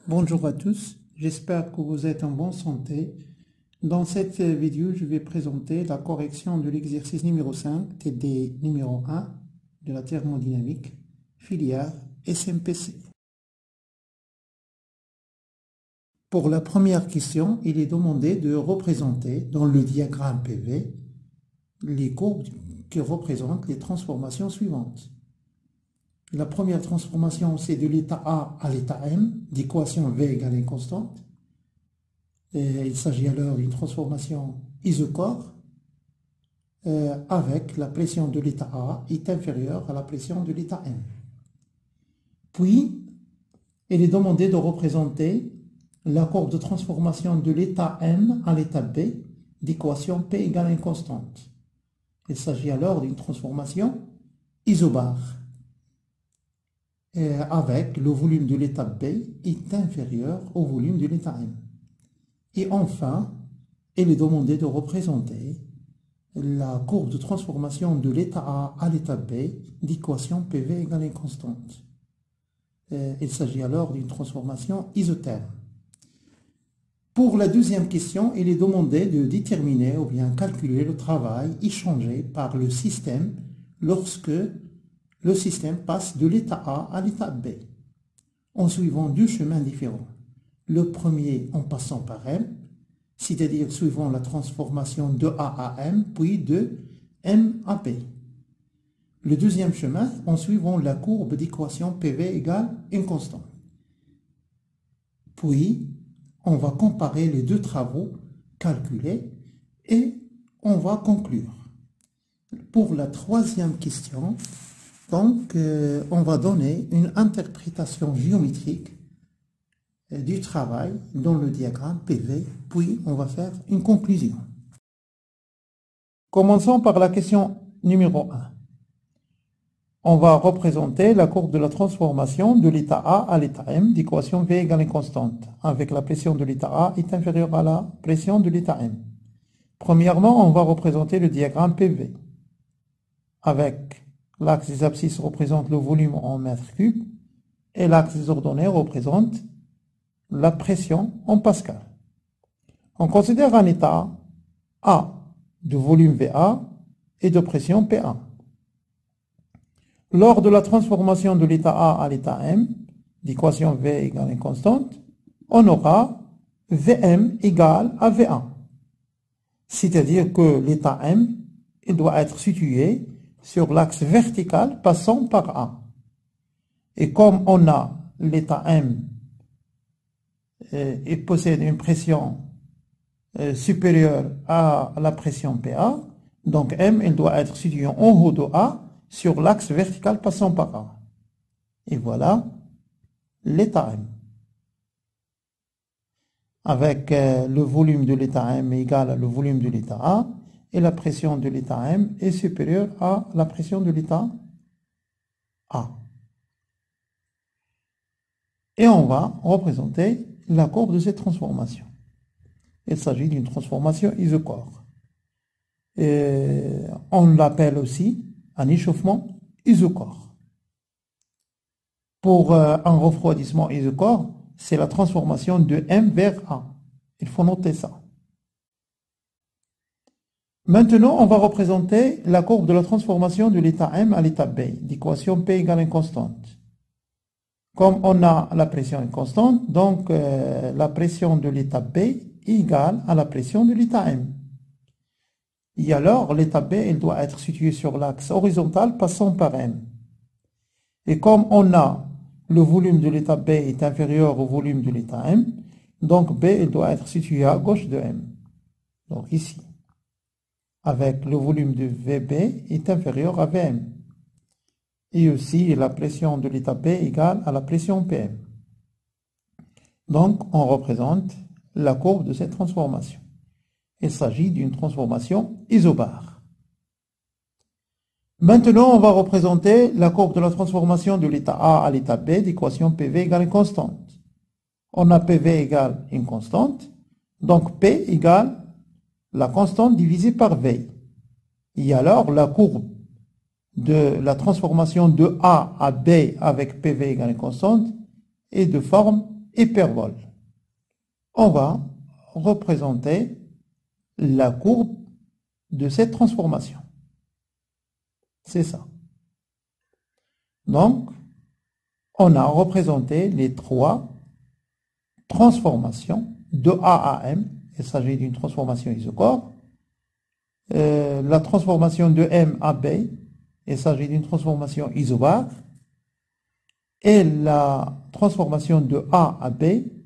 Bonjour à tous, j'espère que vous êtes en bonne santé. Dans cette vidéo, je vais présenter la correction de l'exercice numéro 5, TD numéro 1 de la thermodynamique, filière SMPC. Pour la première question, il est demandé de représenter dans le diagramme PV les courbes qui représentent les transformations suivantes. La première transformation, c'est de l'état A à l'état M, d'équation V égale une constante. Et il s'agit alors d'une transformation isochore avec la pression de l'état A est inférieure à la pression de l'état M. Puis, il est demandé de représenter la courbe de transformation de l'état M à l'état B d'équation P égale une constante. Il s'agit alors d'une transformation isobare. Avec le volume de l'état B est inférieur au volume de l'état M. Et enfin, il est demandé de représenter la courbe de transformation de l'état A à l'état B d'équation PV égale une constante. Il s'agit alors d'une transformation isotherme. Pour la deuxième question, il est demandé de déterminer ou bien calculer le travail échangé par le système lorsque le système passe de l'état A à l'état B, en suivant deux chemins différents. Le premier en passant par M, c'est-à-dire suivant la transformation de A à M, puis de M à B. Le deuxième chemin en suivant la courbe d'équation PV égale une constante. Puis, on va comparer les deux travaux calculés et on va conclure. Pour la troisième question, donc, on va donner une interprétation géométrique du travail dans le diagramme PV, puis on va faire une conclusion. Commençons par la question numéro 1. On va représenter la courbe de la transformation de l'état A à l'état M d'équation V égale une constante, avec la pression de l'état A est inférieure à la pression de l'état M. Premièrement, on va représenter le diagramme PV, avec l'axe des abscisses représente le volume en mètres cubes et l'axe des ordonnées représente la pression en pascal. On considère un état A de volume VA et de pression PA. Lors de la transformation de l'état A à l'état M, d'équation V égale une constante, on aura Vm égale à Va. C'est-à-dire que l'état M il doit être situé sur l'axe vertical passant par A. Et comme on a l'état M et possède une pression supérieure à la pression PA, donc M il doit être situé en haut de A sur l'axe vertical passant par A. Et voilà l'état M. Avec le volume de l'état M égal à le volume de l'état A, et la pression de l'état M est supérieure à la pression de l'état A. Et on va représenter la courbe de cette transformation. Il s'agit d'une transformation isochore. On l'appelle aussi un échauffement isochore. Pour un refroidissement isochore, c'est la transformation de M vers A. Il faut noter ça. Maintenant, on va représenter la courbe de la transformation de l'état M à l'état B, d'équation P égale une constante. Comme on a la pression est constante, donc la pression de l'état B est égale à la pression de l'état M. Et alors, l'état B il doit être situé sur l'axe horizontal passant par M. Et comme on a le volume de l'état B est inférieur au volume de l'état M, donc B il doit être situé à gauche de M. Donc ici. Avec le volume de VB est inférieur à Vm. Et aussi la pression de l'état B égale à la pression PM. Donc on représente la courbe de cette transformation. Il s'agit d'une transformation isobare. Maintenant on va représenter la courbe de la transformation de l'état A à l'état B d'équation PV égale une constante. On a PV égale une constante, donc P égale la constante divisée par V. Et alors, la courbe de la transformation de A à B avec PV égale une constante est de forme hyperbole. On va représenter la courbe de cette transformation. C'est ça. Donc, on a représenté les trois transformations de A à M. Il s'agit d'une transformation isochore. La transformation de M à B, il s'agit d'une transformation isobare. Et la transformation de A à B,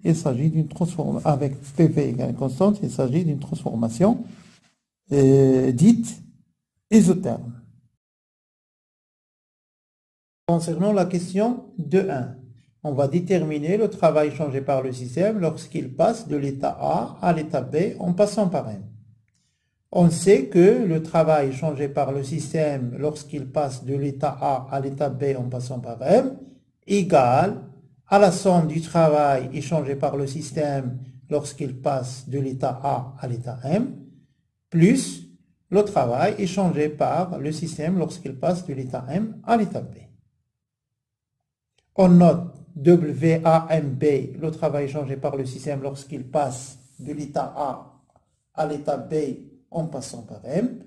il s'agit d'une transformation avec PV égale constante, il s'agit d'une transformation dite isotherme. Concernant la question 2.1, on va déterminer le travail changé par le système lorsqu'il passe de l'état A à l'état B en passant par M. On sait que le travail changé par le système lorsqu'il passe de l'état A à l'état B en passant par M égale à la somme du travail échangé par le système lorsqu'il passe de l'état A à l'état M, plus le travail échangé par le système lorsqu'il passe de l'état M à l'état B. On note WAMB, le travail échangé par le système lorsqu'il passe de l'état A à l'état B en passant par M.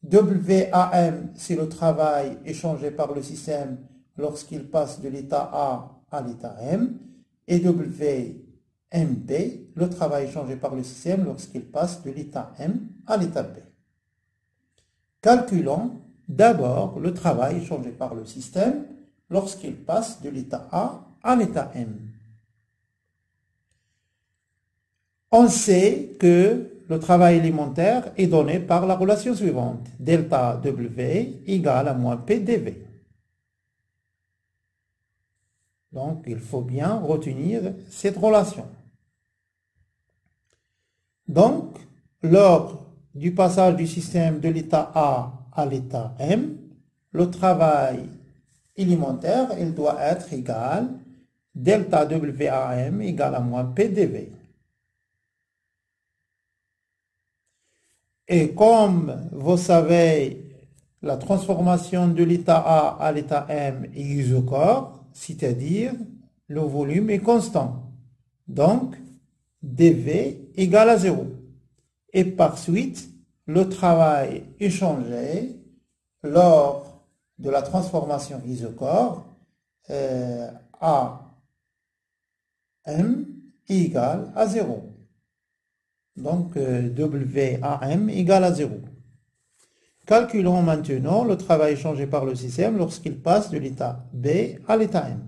WAM, c'est le travail échangé par le système lorsqu'il passe de l'état A à l'état M. Et WMB, le travail échangé par le système lorsqu'il passe de l'état M à l'état B. Calculons d'abord le travail échangé par le système lorsqu'il passe de l'état A à l'état M. On sait que le travail élémentaire est donné par la relation suivante. Delta W égale à moins P dV. Donc, il faut bien retenir cette relation. Donc, lors du passage du système de l'état A à l'état M, le travail élémentaire, il doit être égal delta WAM égale à moins P dV. Et comme vous savez, la transformation de l'état A à l'état M est isochore, c'est-à-dire le volume est constant. Donc, dV égale à 0. Et par suite, le travail échangé lors de la transformation isochore à M égale à 0. Donc, WAM égale à 0. Calculons maintenant le travail échangé par le système lorsqu'il passe de l'état B à l'état M.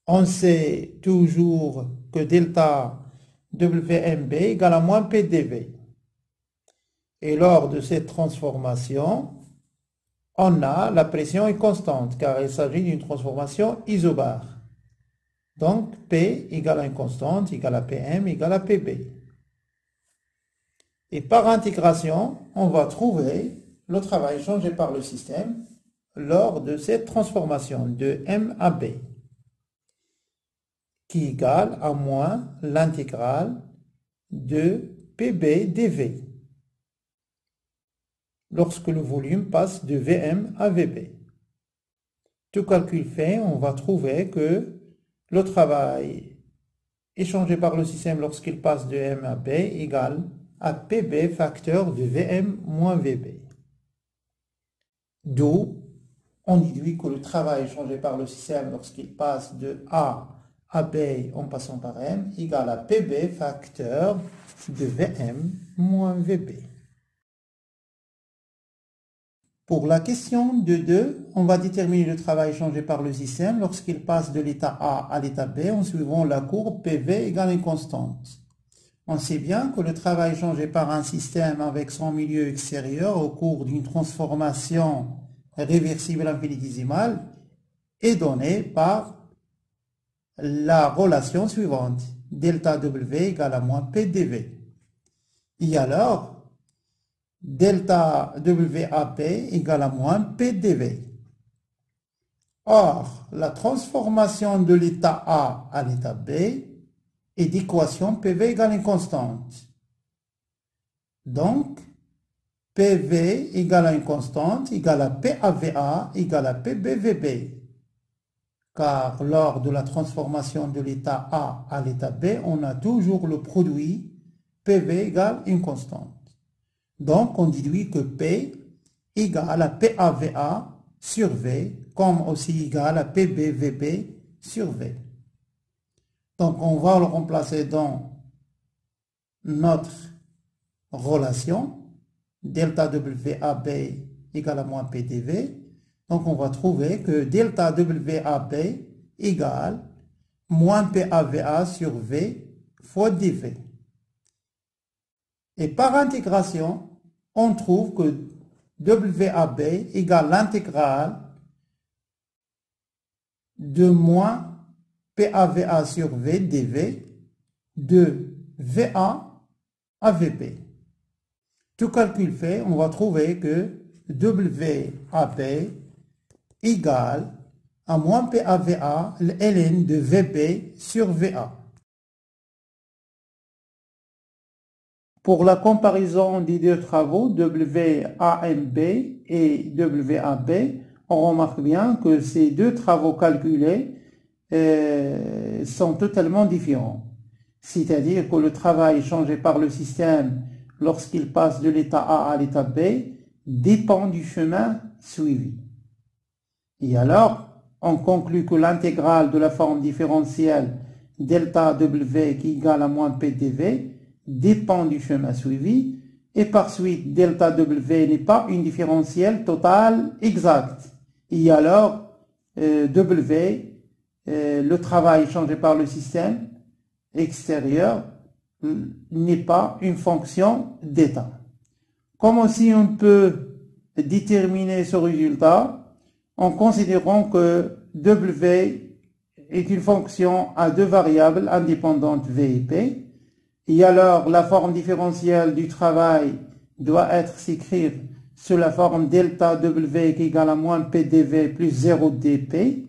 On sait toujours que delta WMB égale à moins PdV. Et lors de cette transformation, on a la pression est constante car il s'agit d'une transformation isobare. Donc, P égale à une constante, égale à Pm, égale à Pb. Et par intégration, on va trouver le travail échangé par le système lors de cette transformation de M à B, qui égale à moins l'intégrale de Pb dV, lorsque le volume passe de Vm à Vb. Tout calcul fait, on va trouver que le travail échangé par le système lorsqu'il passe de M à B égale à Pb facteur de Vm moins Vb. D'où on déduit que le travail échangé par le système lorsqu'il passe de A à B en passant par M égale à Pb facteur de Vm moins Vb. Pour la question de 2, on va déterminer le travail échangé par le système lorsqu'il passe de l'état A à l'état B en suivant la courbe PV égale une constante. On sait bien que le travail échangé par un système avec son milieu extérieur au cours d'une transformation réversible infinitésimale est donné par la relation suivante. Delta W égale à moins P dV. Et alors, delta WAP égale à moins PdV. Or, la transformation de l'état A à l'état B est d'équation PV égale une constante. Donc, PV égale à une constante égale à PAVA égale à PBVB. car lors de la transformation de l'état A à l'état B, on a toujours le produit PV égale une constante. Donc, on déduit que P égale à PAVA sur V, comme aussi égal à PBVB sur V. Donc, on va le remplacer dans notre relation, delta WAB égale à moins PDV. Donc, on va trouver que delta WAB égale moins PAVA sur V fois dV. Et par intégration, on trouve que WAB égale l'intégrale de moins PAVA sur V dV de VA à VP. Tout calcul fait, on va trouver que WAB égale à moins PAVA ln de VP sur VA. Pour la comparaison des deux travaux, WAMB et WAB, on remarque bien que ces deux travaux calculés sont totalement différents. C'est-à-dire que le travail changé par le système lorsqu'il passe de l'état A à l'état B dépend du chemin suivi. Et alors, on conclut que l'intégrale de la forme différentielle delta W qui est égale à moins PdV dépend du chemin suivi, et par suite delta W n'est pas une différentielle totale exacte. Et alors W, le travail changé par le système extérieur, n'est pas une fonction d'état. Comme aussi on peut déterminer ce résultat en considérant que W est une fonction à deux variables indépendantes V et P. Et alors, la forme différentielle du travail doit être s'écrire sous la forme delta W qui est égale à moins PdV plus 0 dP.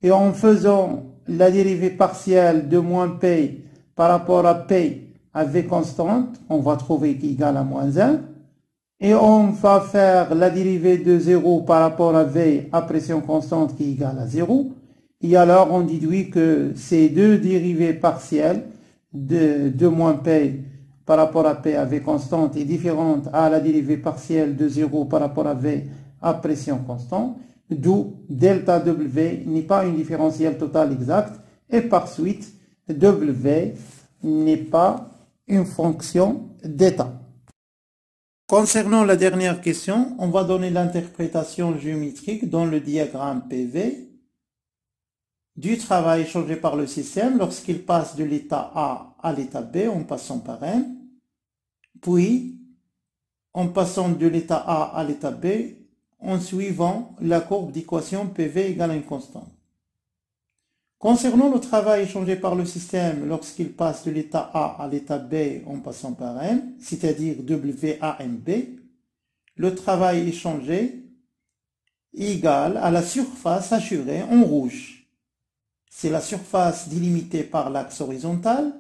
Et en faisant la dérivée partielle de moins P par rapport à P à V constante, on va trouver qu'il est égal à moins 1. Et on va faire la dérivée de 0 par rapport à V à pression constante qui est égale à 0. Et alors, on déduit que ces deux dérivées partielles de moins P par rapport à P à V constante est différente à la dérivée partielle de 0 par rapport à V à pression constante, d'où delta W n'est pas une différentielle totale exacte et par suite W n'est pas une fonction d'état. Concernant la dernière question, on va donner l'interprétation géométrique dans le diagramme PV du travail changé par le système lorsqu'il passe de l'état A à l'état B en passant par M, puis en passant de l'état A à l'état B en suivant la courbe d'équation PV égale à une constante. Concernant le travail changé par le système lorsqu'il passe de l'état A à l'état B en passant par M, c'est-à-dire WAMB, le travail échangé est égal à la surface assurée en rouge. C'est la surface délimitée par l'axe horizontal,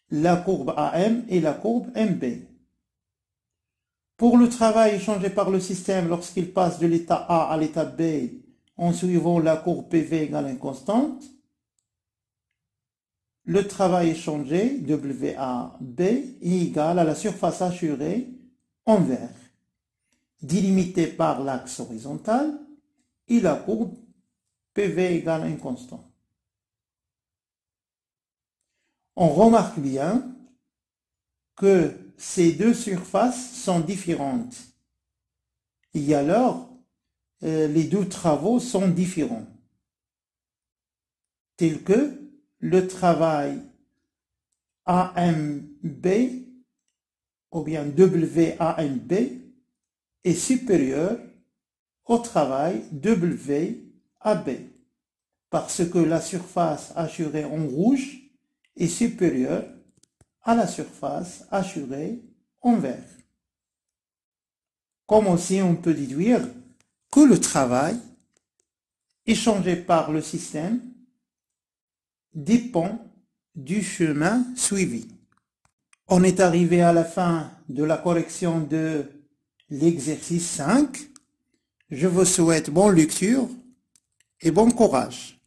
la courbe AM et la courbe MB. Pour le travail échangé par le système lorsqu'il passe de l'état A à l'état B en suivant la courbe PV égale à une constante, le travail échangé, WAB, est égal à la surface assurée en vert, délimitée par l'axe horizontal, et la courbe PV égale à une constante. On remarque bien que ces deux surfaces sont différentes. Et alors, les deux travaux sont différents. Tels que le travail AMB ou bien WAMB est supérieur au travail WAB parce que la surface assurée en rouge est supérieure à la surface assurée en vert. Comme aussi on peut déduire que le travail échangé par le système dépend du chemin suivi. On est arrivé à la fin de la correction de l'exercice 5. Je vous souhaite bonne lecture et bon courage.